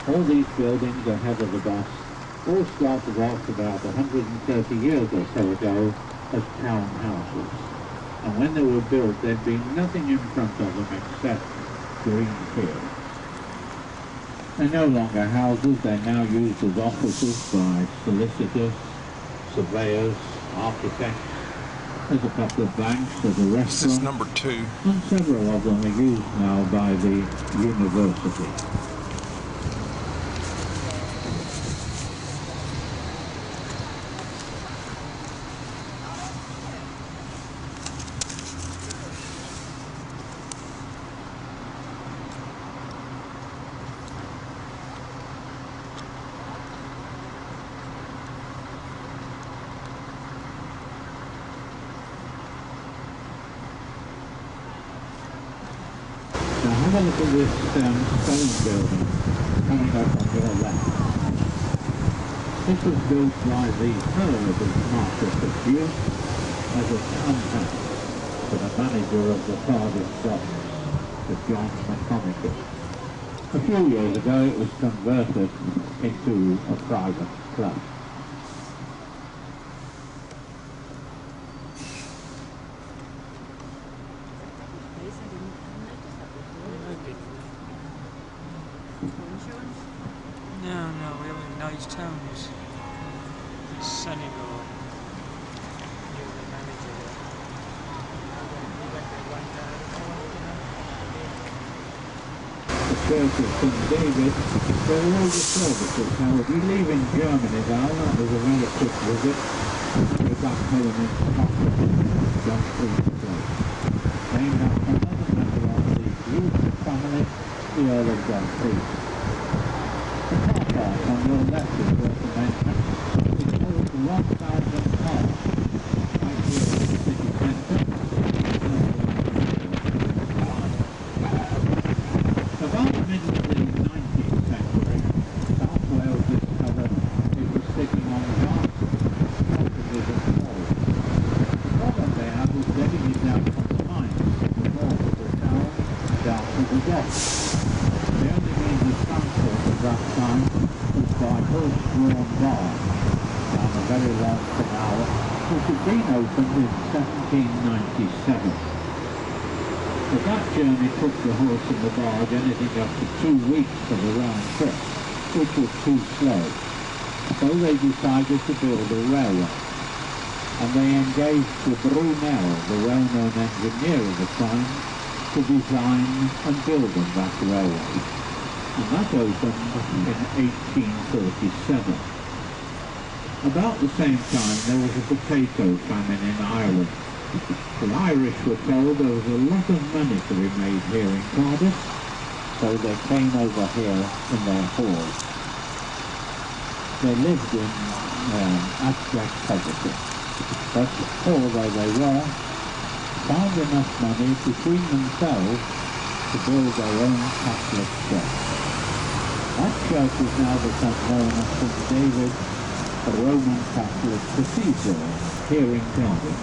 All these buildings ahead of the bus all started off about 130 years or so ago as townhouses. And when they were built, there'd been nothing in front of them except green fields. They're no longer houses, they're now used as offices by solicitors, surveyors, architects. There's a couple of banks, there's a restaurant. This is number 2. And several of them are used now by the university. Now have a look at this stone building coming up on your left. This was built by the third of Marquess of Bute as a townhouse for the manager of the Cardiff docks, Sir John McConaughey. A few years ago it was converted into a private club. No, we have a nice towns. Sunnyville. You're the manager there. The Church of St. David, there were all the services. Now if you leave in Germany now, that was a very quick visit. You're back home in Scotland, John Priest's place. Named after another member of the Bute family, the Earl of John Priest. The car park on your left is worth a mention. It holds 1,000 cars right here in the city centre. About the middle of the 19th century, South Wales discovered it was sitting on vast properties of coal. The problem they had was getting it down from the mines from the north of the town down to the docks. The only means of transport at that time was by horse-drawn barge down a very long canal which had been opened in 1797. But that journey took the horse and the barge anything up to 2 weeks for the round trip, which was too slow. So they decided to build a railway. And they engaged Sir Brunel, the well-known engineer of the time, to design and build them that railway. And that opened in 1847. About the same time there was a potato famine in Ireland. The Irish were told there was a lot of money to be made here in Cardiff, so they came over here in their halls. They lived in abject poverty, but poor though they were, found enough money between themselves to build their own Catholic church. That church has now become known as St. David's, a Roman Catholic cathedral here in Cardiff.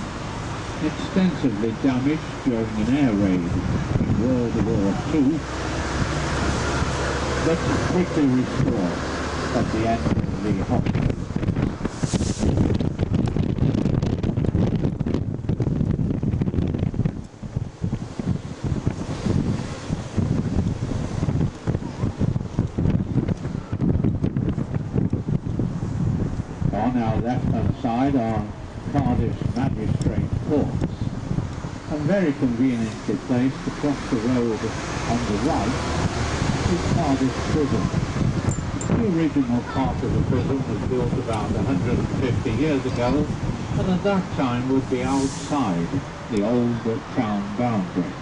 Extensively damaged during an air raid in World War II, but quickly restored at the end of the hostile. On our left-hand side are Cardiff's magistrate courts, and very conveniently placed across the road on the right is Cardiff prison. The original part of the prison was built about 150 years ago, and at that time would be outside the old town boundary.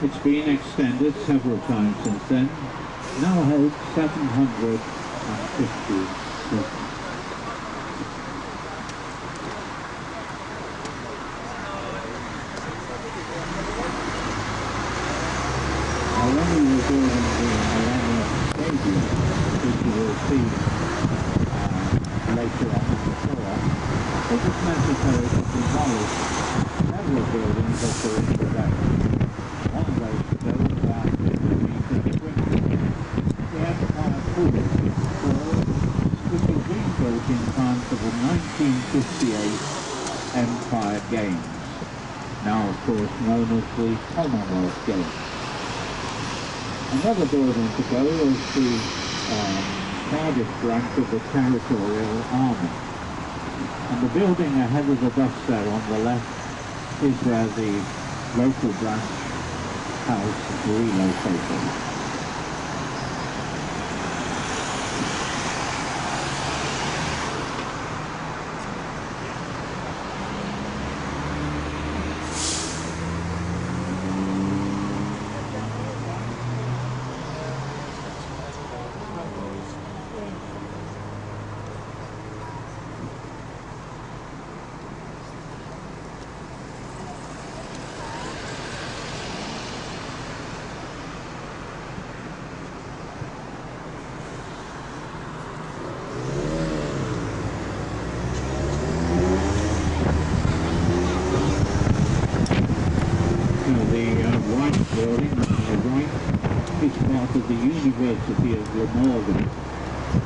It's been extended several times since then, now holds 750 prisoners. When we were building the Millennium Stadium, which you will see later on in the tour, it was necessary to demolish several buildings that were in the way. One of those to build about 50 meters quickly. The Empire Pool 1958 Empire Games, now of course known as the Commonwealth Games. Another building to go is the Cardiff branch of the Territorial Army. And the building ahead of the bus there on the left is where the local branch house is relocated. Building on the right is part of the University of Glamorgan.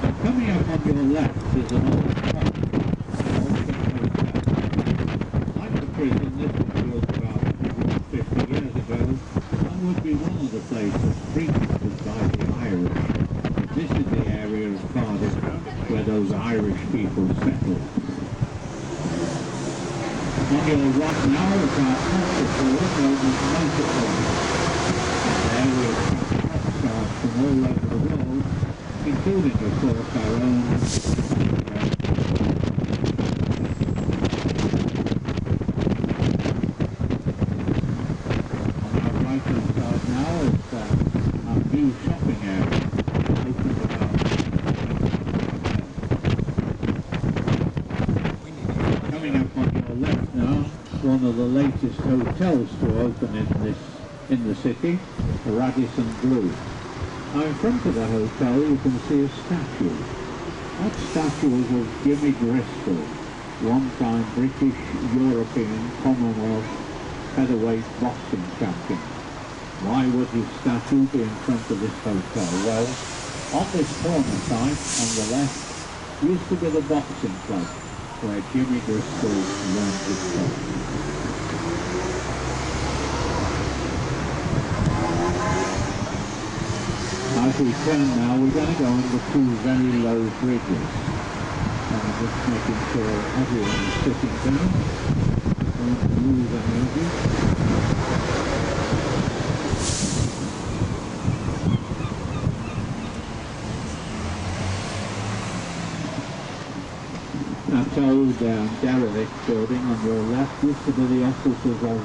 And coming up on your left is an old pub, like the prison. This was built about 150 years ago and would be one of the places frequented by the Irish. This is the area of Cardiff where those Irish people settled. On your right now is our hospital known as Motor Point. There we attract pop stars from all over the world, including of course our own on our right hand side now is our new shopping area, opened about coming up on your left now, one of the latest hotels to open in the city, the Radisson Blu. Now in front of the hotel you can see a statue. That statue is of Jimmy Driscoll, one-time British, European, Commonwealth featherweight boxing champion. Why would his statue be in front of this hotel? Well, on this corner side, on the left, used to be the boxing club where Jimmy Driscoll learned his sport. As we turn now, we're going to go under two very low bridges. And I'm just making sure everyone is sitting down. Don't lose energy. That old derelict building on your left used to be the offices of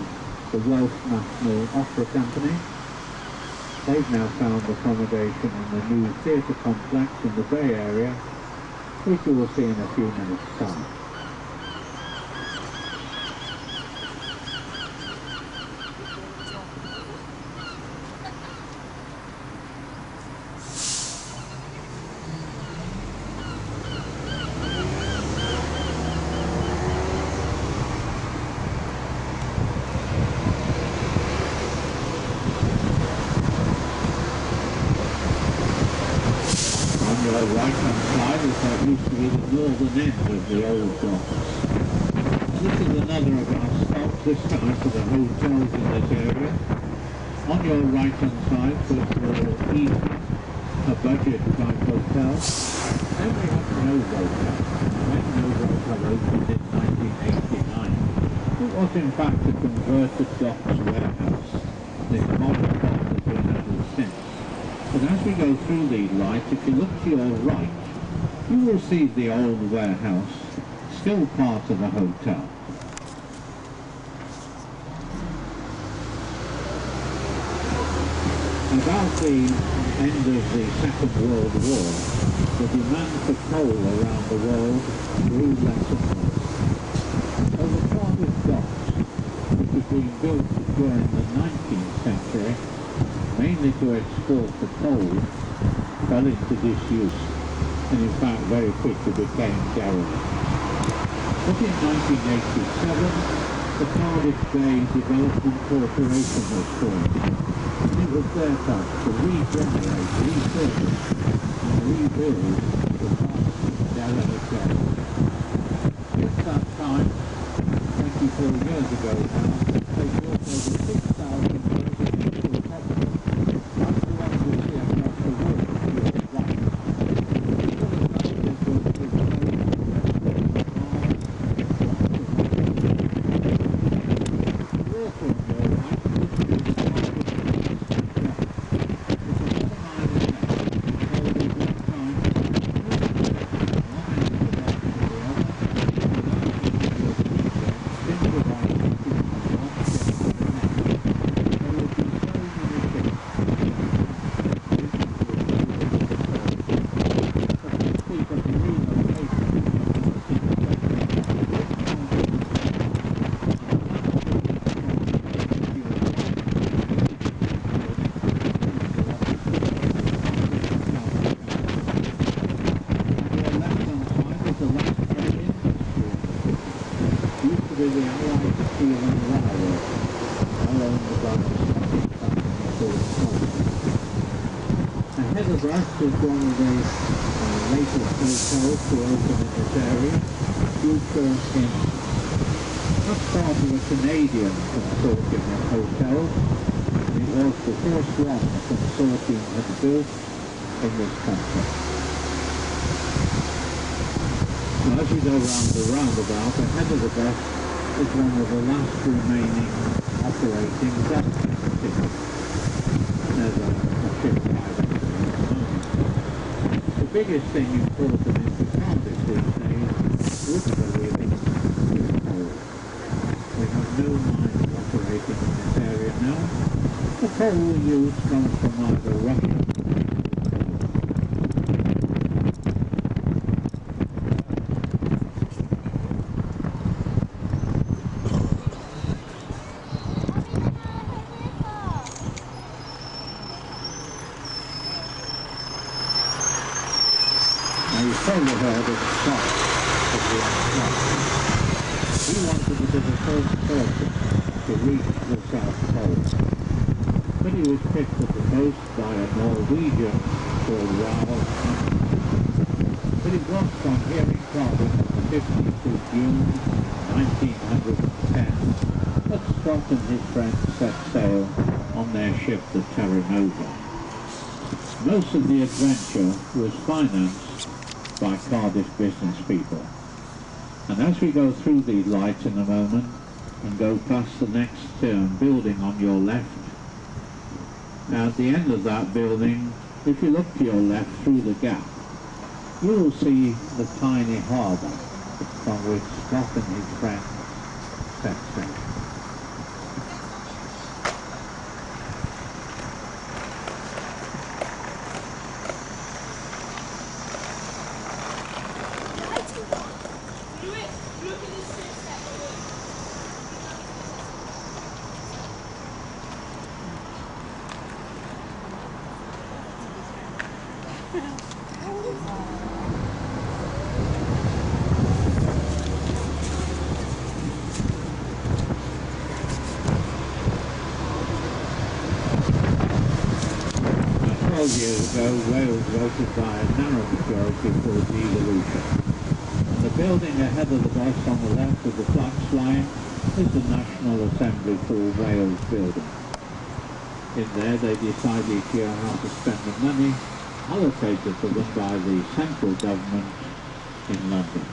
the Welsh National Opera Company. They've now found accommodation in the new theatre complex in the Bay Area, which you will see in a few minutes' time. The right-hand side is what used to be the northern end of the old docks. This is another of our stops, this time for the hotels in this area. On your right-hand side, first of all, Eton, a budget-type hotel. Then we have Novotel. When Novotel opened in 1989, it was in fact a converted docks warehouse. This modern dock has been added since. But as we go through these lights, if you look to your right, you will see the old warehouse, still part of the hotel. About the end of the Second World War, the demand for coal around the world grew less and less. So the Cardiff docks, which had been built during the 19th century, mainly to export the coal, fell into disuse and in fact very quickly became derelict. But in 1987, the Cardiff Bay Development Corporation was formed, and it was their task to regenerate, refurbish and rebuild the vast derelict area. 24 years ago now, they built over 6,000 buildings into the capital. That's the one we see across the road to your right. What is that? They built big buildings, also on your right, this is the Cardiff. It's another mine in there. Held at one time one end of the block to the other. Used to be the Allied Steel and Railway along the Gulf Ahead of us is one of the latest hotels to open in this area, Future Inn. That's part of a Canadian consortium of hotels. It was the first one the consortium had built in this country. Now, as we go round the roundabout, ahead of the bus is one of the last remaining operating gas stations. There's a ship driving at the moment. The biggest thing important into Cardiff these days, wouldn't believe it, is coal. We have no mines operating in this area now. The coal we use comes from either Russia. You've probably heard of the start of the South. He wanted to be the first person to reach the South Pole, but he was picked at the post by a Norwegian called Ravel. But it was from here in Cardiff on the 15th of June 1910 that Scott and his friends set sail on their ship the Terra Nova. Most of the adventure was financed by Cardiff business people. And as we go through these lights in a moment and go past the next building on your left, at the end of that building, if you look to your left through the gap, you will see the tiny harbour from which Scott and his friends set sail. Years ago, Wales voted by a narrow majority for devolution. And the building ahead of the bus on the left with the flags flying is the National Assembly for Wales building. In there they decide each year how to spend the money allocated to them by the central government in London.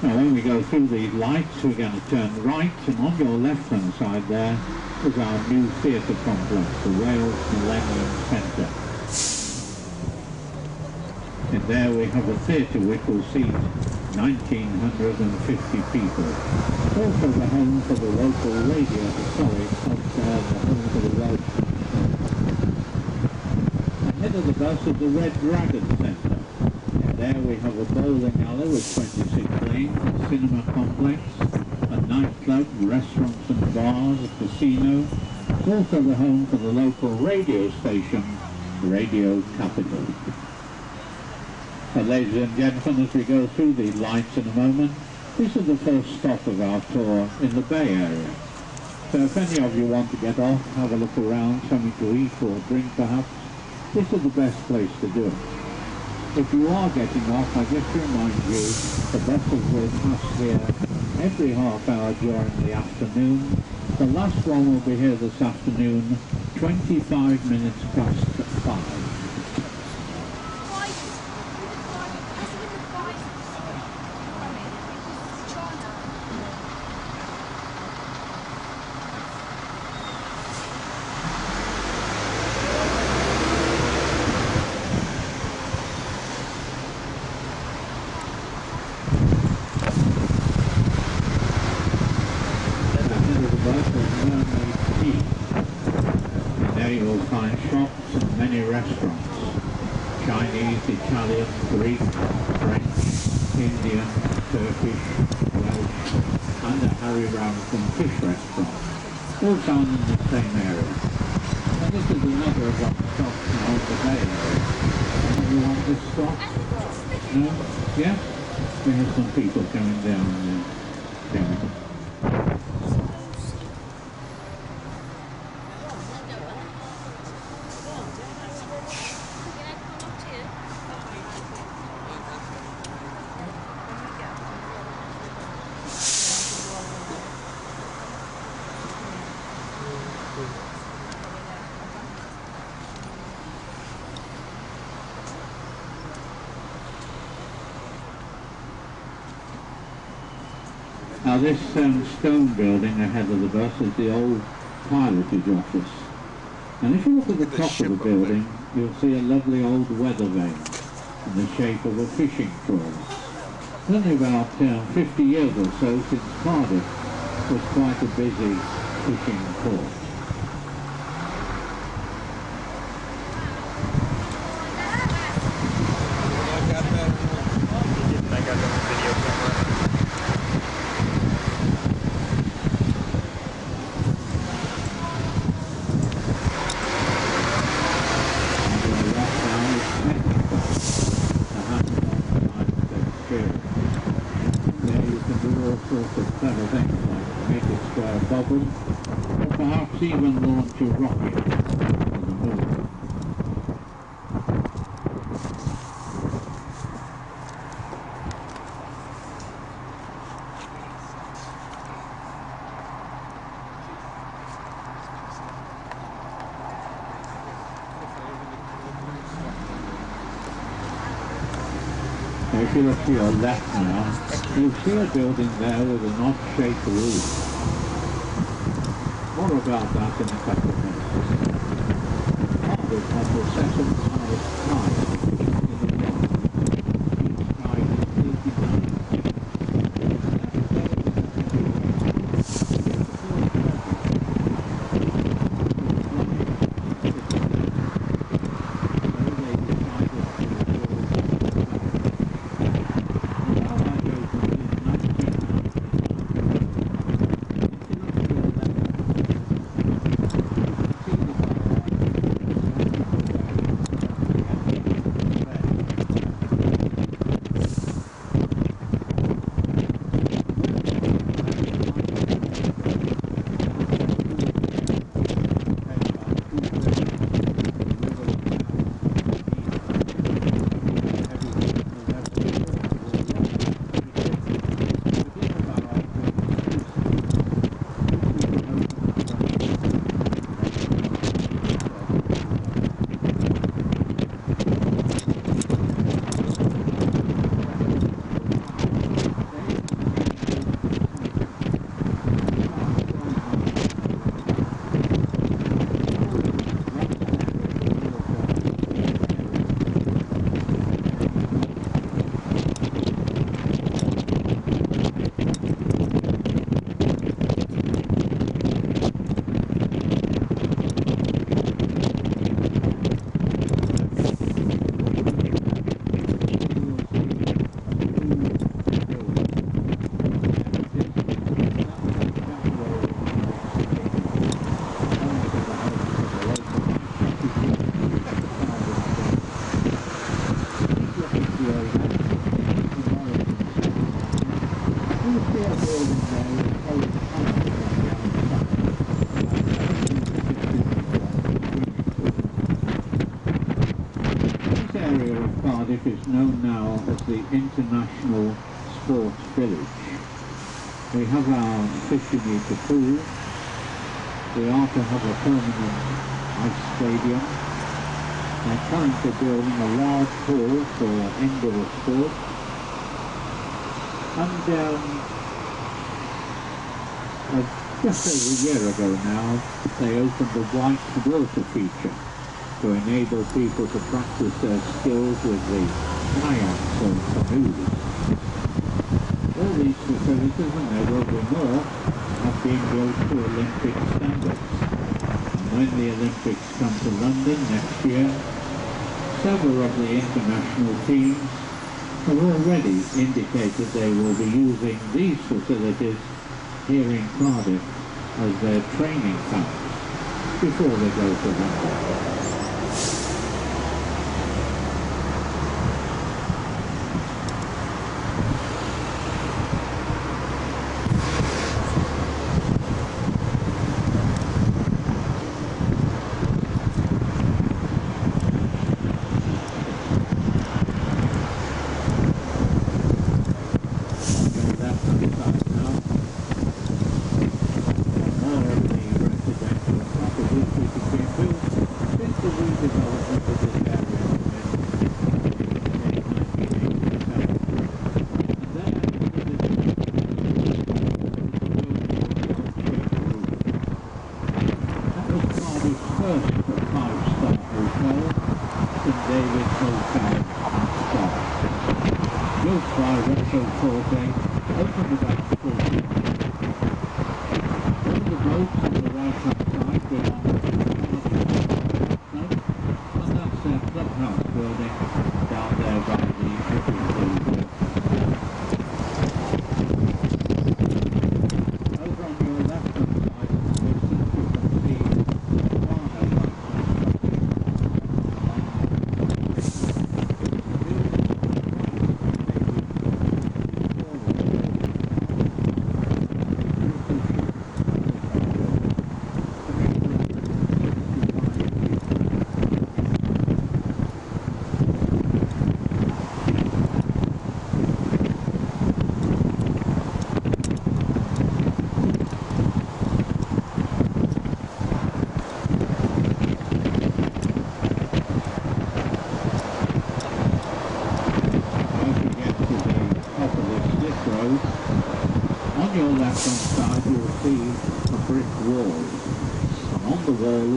Now when we go through these lights we're going to turn right, and on your left hand side there is our new theatre complex, the Wales Millennium Centre. In there we have a theatre which will seat 1,950 people. Also the home for the local radio, the home for the Welsh. Ahead of the bus is the Red Dragon Centre. In there we have a bowling alley with 26 lanes, a cinema complex, a nightclub, restaurants and bars, a casino. It's also the home for the local radio station, Radio Capital. Ladies and gentlemen, as we go through these lights in a moment, this is the first stop of our tour in the Bay Area. So if any of you want to get off, have a look around, something to eat or drink perhaps, this is the best place to do it. If you are getting off, I just remind you, the buses will pass here every half hour during the afternoon. The last one will be here this afternoon, 25 minutes past 5. There you will find shops and many restaurants. Chinese, Italian, Greek, French, Indian, Turkish, Welsh, and a Harry Ramsden fish restaurant, all found in the same area. And this is another of our stops now of the day area. You want this stop? No? Yes? We have some people coming down there. Now this stone building ahead of the bus is the old pilotage office. And if you look at the top of the building, you'll see a lovely old weather vane in the shape of a fishing trawler. It's only about 50 years or so since Cardiff was quite a busy fishing port. Clever things like make a square bubble, or perhaps even launch a rocket to the moon. Now if you look to your left now, you'll see a building there with an odd-shaped roof. More about that in a couple of minutes. Cardiff has the second highest tide in the world. Each tide is 89. Cardiff is known now as the International Sports Village. We have our 50-metre pool. We are to have a permanent ice stadium. They're currently building a large hall for indoor sport. And just over a year ago now, they opened the white water feature to enable people to practice their skills with the kayaks or canoes. All these facilities, and there will be more, have been built to Olympic standards. And when the Olympics come to London next year, several of the international teams have already indicated they will be using these facilities here in Cardiff as their training camps before they go to London.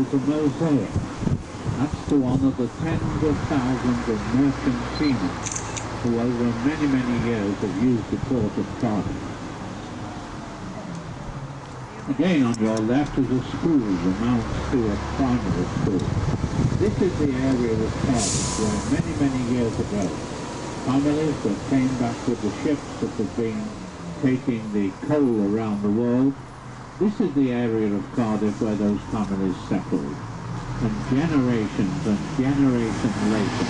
A mosaic. That's to honour the tens of thousands of merchant seamen who over many years have used the port of Cardiff. Again on your left is a school, the Mount Stewart Primary School. This is the area of Cardiff where many years ago families that came back with the ships that have been taking the coal around the world. This is the area of Cardiff where those families settled. And generations later,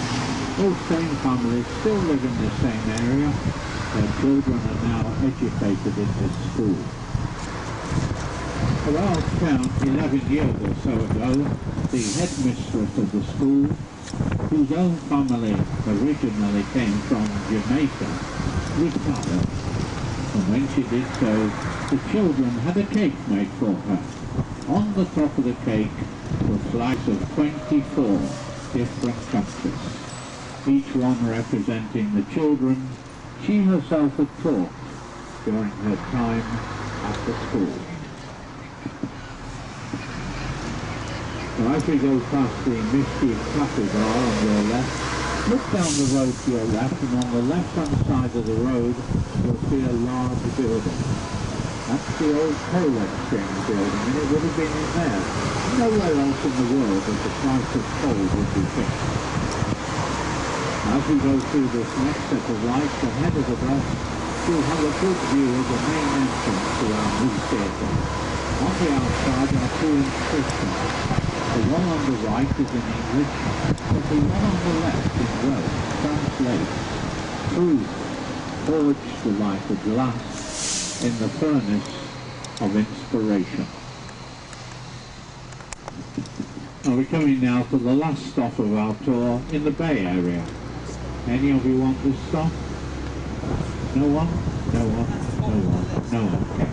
those same families still live in the same area. Their children are now educated in this school. Around town, 11 years or so ago, the headmistress of the school, whose own family originally came from Jamaica, retired. And when she did so, the children had a cake made for her. On the top of the cake were flags of 24 different countries, each one representing the children she herself had taught during her time at the school. Now as we go past the Misty Coffee Bar on your left, look down the road to your left, and on the left-hand side of the road you'll see a large building. That's the old coal exchange building, and it would have been in there. Nowhere else in the world that the price of coal would be fixed. As we go through this next set of lights ahead of us, you'll have a good view of the main entrance to our new theatre. On the outside are two inscriptions. The one on the right is in English, but the one on the left in Welsh translates, "Truth forged like a glass in the furnace of inspiration." Now we're coming now to the last stop of our tour in the Bay Area. Any of you want this stop? No one? No one? No one. no one can.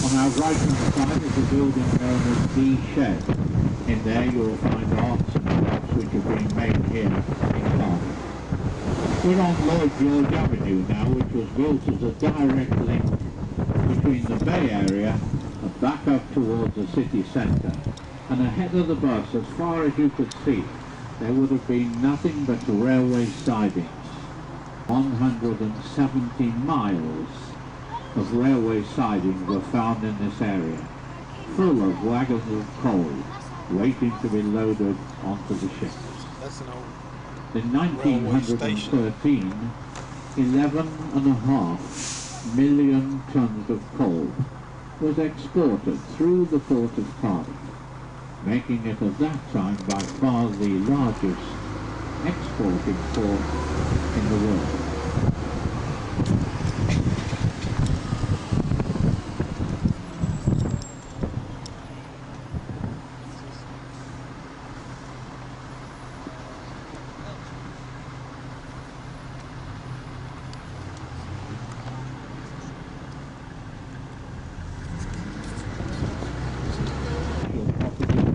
On our right-hand side is a building known as the Shed. In there you'll find arts and crafts which are being made here in Cardiff. We're on Lloyd George Avenue now, which was built as a direct link between the Bay Area and back up towards the city centre. And ahead of the bus, as far as you could see, there would have been nothing but railway sidings. 170 miles of railway sidings were found in this area, full of wagons of coal waiting to be loaded onto the ships. That's an old In 1913, 11.5 million tons of coal was exported through the port of Cardiff, making it at that time by far the largest exporting port in the world.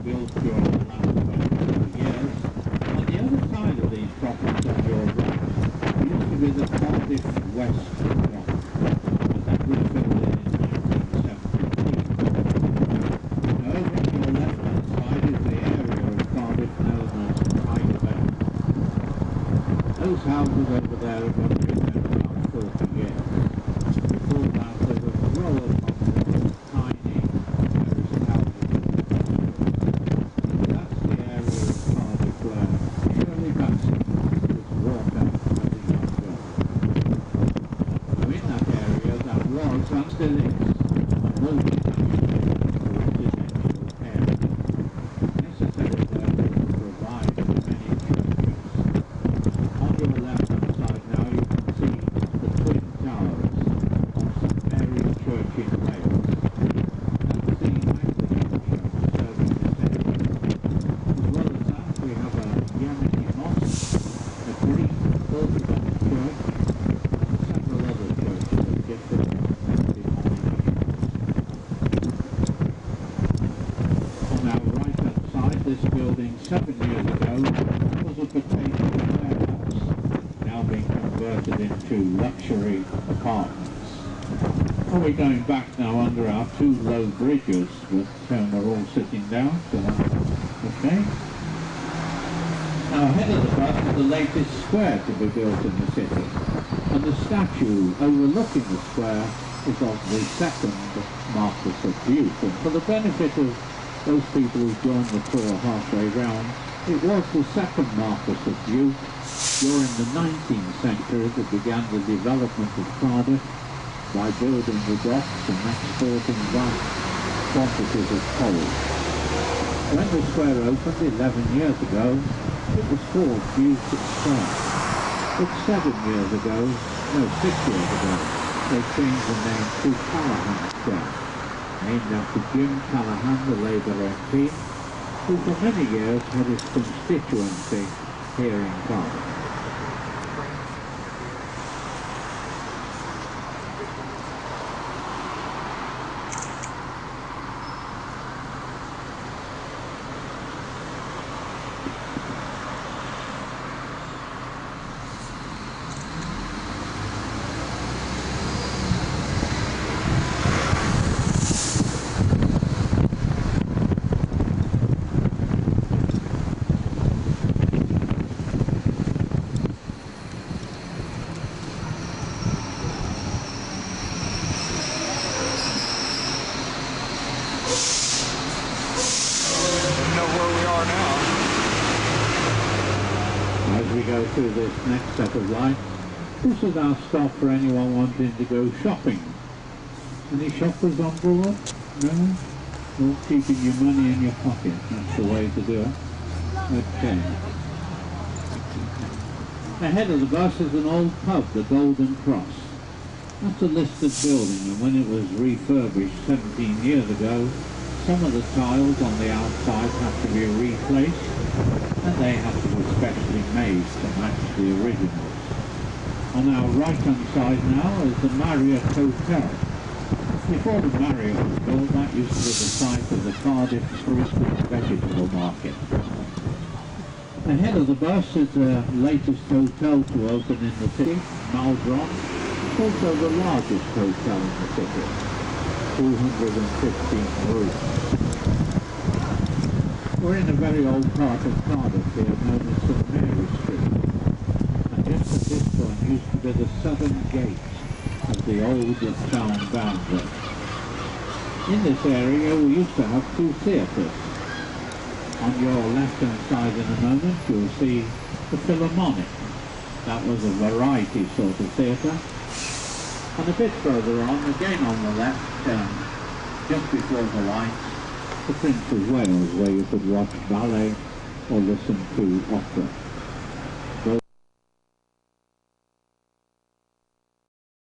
Built during the last 20 years. On the other side of these properties on your right used to be the Cardiff West Dock, but that was filled in 1973. Now over on your left-hand side is the area of Cardiff known as Hyde Bay. Those houses over there have only been there about 40 years. Before that there was a row of tiny terraced houses. And still is a multinational residential area, necessary there to provide many churches. On your left-hand side now you can see the twin towers of St Mary's Church in Wales. That's the Anglican church serving this area. As well as that we have a Yemeni mosque, a Greek Orthodox church, and several other churches of different this building 7 years ago was a potato warehouse, now being converted into luxury apartments. Well, we're going back now under our two low bridges, but we're all sitting down, so okay. Now ahead of the bus is the latest square to be built in the city, and the statue overlooking the square is of the second Marquess of Bute, and for the benefit of those people who joined the tour halfway round, it was the second Marquess of Bute during the 19th century that began the development of Cardiff by building the docks and exporting vast quantities of coal. When the square opened 11 years ago, it was called Bute Square. But 6 years ago, they changed the name to Callahan Square, named after Jim Callahan, the Labour MP, who for many years had his constituency here in Cardiff. Go through this next set of lights. This is our stop for anyone wanting to go shopping. Any shoppers on board? No? All keeping your money in your pocket. That's the way to do it. Okay. Ahead of the bus is an old pub, the Golden Cross. That's a listed building, and when it was refurbished 17 years ago, some of the tiles on the outside had to be replaced, and they had to be specially made to match the originals. On our right-hand side now is the Marriott Hotel. Before the Marriott was built, that used to be the site of the Cardiff fruit and vegetable market. Ahead of the bus is the latest hotel to open in the city, Maldron, also the largest hotel in the city, 215 rooms. We're in a very old part of Cardiff here, known as St Mary Street, and just at this point used to be the southern gate of the old town boundary. In this area we used to have two theatres. On your left-hand side in a moment you'll see the Philharmonic. That was a variety sort of theatre. And a bit further on, again on the left, just before the lights, the Prince of Wales, where you could watch ballet or listen to opera.